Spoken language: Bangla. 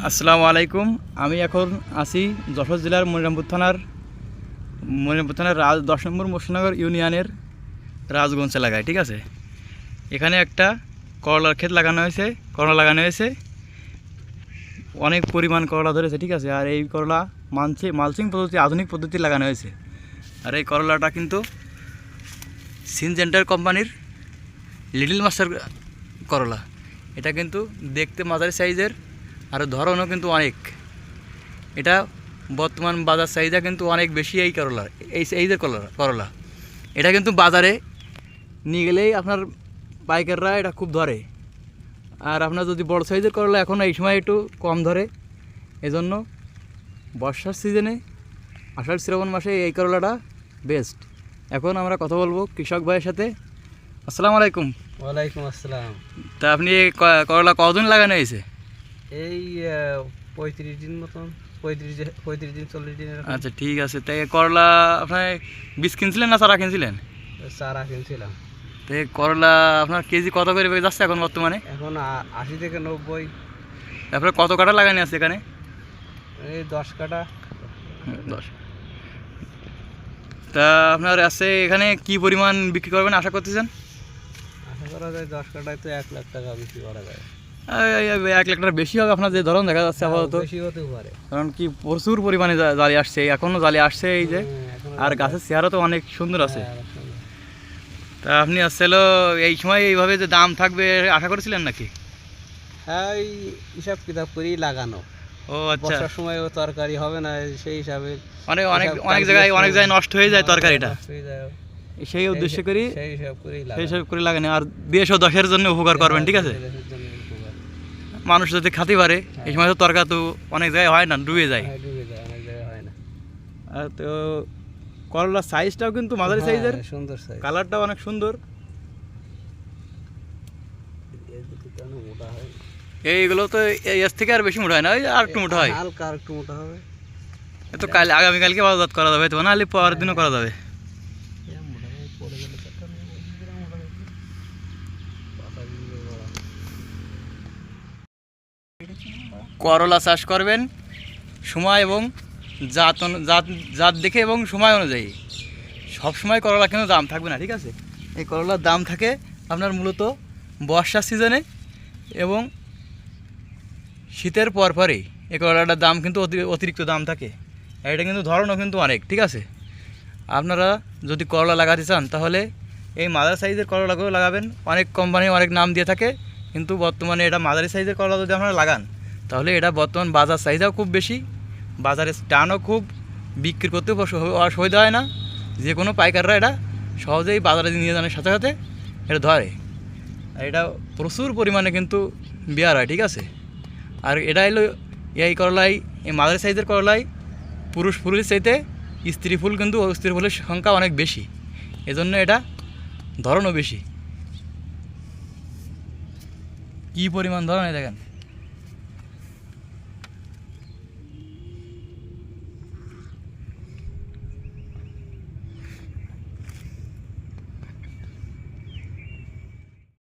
আসসালামু আলাইকুম। আমি এখন আছি যশোর জেলার মনিরামপুর থানার 10 নম্বর মোশনগর ইউনিয়নের রাজগঞ্জ এলাকায়, ঠিক আছে। এখানে একটা করলার ক্ষেত করলা লাগানো হয়েছে, অনেক পরিমাণ করলা ধরেছে, ঠিক আছে। আর এই করলা মালচিং পদ্ধতি, আধুনিক পদ্ধতি লাগানো হয়েছে। আর এই করলাটা কিন্তু সিনজেন্টার কোম্পানির লিটল মাস্টার করলা। এটা কিন্তু দেখতে মাঝারি সাইজের, আর ধরনও কিন্তু অনেক। এটা বর্তমান বাজার চাহিদা কিন্তু অনেক বেশি এই সাইজের করলা। এটা কিন্তু বাজারে নিয়ে গেলেই আপনার পাইকাররা এটা খুব ধরে। আর আপনার যদি বড় সাইজের করলা এখন এই সময় একটু কম ধরে, এজন্য বর্ষার সিজনে আষাঢ় শ্রাবণ মাসে এই করলাটা বেস্ট। এখন আমরা কথা বলবো কৃষক ভাইয়ের সাথে। আসসালামু আলাইকুম। ওয়ালাইকুম আসসালাম। তা আপনি এই করলা কতদিন লাগানো হয়েছে? এই 35 দিন মতন, 35 দিন 40 দিন। আচ্ছা, ঠিক আছে। তাই করলা আপনার বীজ কিনছিলেন না চারা কিনছিলেন? চারা কিনছিলাম। তো করলা আপনার কেজি কত করে যাচ্ছে এখন বর্তমানে? এখন 80 থেকে 90। তারপরে কত কাটা লাগানো আছে এখানে? এই 10 কাটা। 10। তা আপনার আছে এখানে কি পরিমাণ বিক্রি করবেন আশা করতেছেন? আশা করা যায় 10 কাটায় তো 1 লাখ টাকা বিক্রি করা যায়। 1 লাখ টাকার বেশি হবে আপনার যে ধরন দেখা যাচ্ছে আপাতত। বেশি হতে পারে, কারণ কি প্রচুর পরিমাণে জালি আসছে, এখনও জালি আসছে এই যে। আর গাছের চেহারা তো অনেক সুন্দর আছে। তা আপনি আসলে এই সময় এইভাবে যে দাম থাকবে আশা করেছিলেন নাকি? হ্যাঁ, এই হিসাব কিতাব করেই লাগানো। ও আচ্ছা। বর্ষার সময় তরকারি হবে না, সেই হিসাবে অনেক জায়গায় নষ্ট হয়ে যায় তরকারিটা, সেই উদ্দেশ্য করি সেই হিসাব করে লাগানো। আর দেশ ও দশের জন্য উপকার করবেন, ঠিক আছে। মানুষ যদি খাতে পারে, এই সময় তো তরকারি তো অনেক জায়গায় হয় না, ডুবে যায়। অনেক জায়গায় হয় না। আর তো করলার সাইজটাও কিন্তু মাঝারি সাইজের, সুন্দর সাইজ, কালারটাও অনেক সুন্দর। এইগুলো তো এর থেকে আর বেশি মোটা হয় না, ওই আর একটু মোটা হয়, হালকা আর একটু মোটা হবে। তো আগামীকালকে বাজারজাত করা যাবে, তো নাহলে পরের দিনও করা যাবে। করলা চাষ করবেন সময় এবং জাত দেখে এবং সময় অনুযায়ী। সব সময় করলা কিন্তু দাম থাকবে না, ঠিক আছে। এই করলার দাম থাকে আপনার মূলত বর্ষার সিজনে এবং শীতের পরপরই এই করলাটার দাম কিন্তু অতিরিক্ত দাম থাকে। এটা কিন্তু ধরনও কিন্তু অনেক, ঠিক আছে। আপনারা যদি করলা লাগাতে চান তাহলে এই মাঝারি সাইজের করলাগুলো লাগাবেন। অনেক কোম্পানি অনেক নাম দিয়ে থাকে, কিন্তু বর্তমানে এটা মাঝারি সাইজের করলা যদি আপনারা লাগান তাহলে এটা বর্তমান বাজার চাহিদাও খুব বেশি, বাজারে টানও খুব, বিক্রি করতেও অসুবিধা হয় না। যে কোনো পাইকাররা এটা সহজেই বাজারে নিয়ে যাওয়ার সাথে সাথে এটা ধরে। আর এটা প্রচুর পরিমাণে কিন্তু বেয়ার হয়, ঠিক আছে। আর এটা হলো এই করলাই, এই মাঝারি সাইজের করলাই পুরুষ ফুলের চাইতে স্ত্রী ফুল কিন্তু স্ত্রী ফুলের সংখ্যা অনেক বেশি, এজন্য এটা ধরনও বেশি। কী পরিমাণ ধরন দেখেন।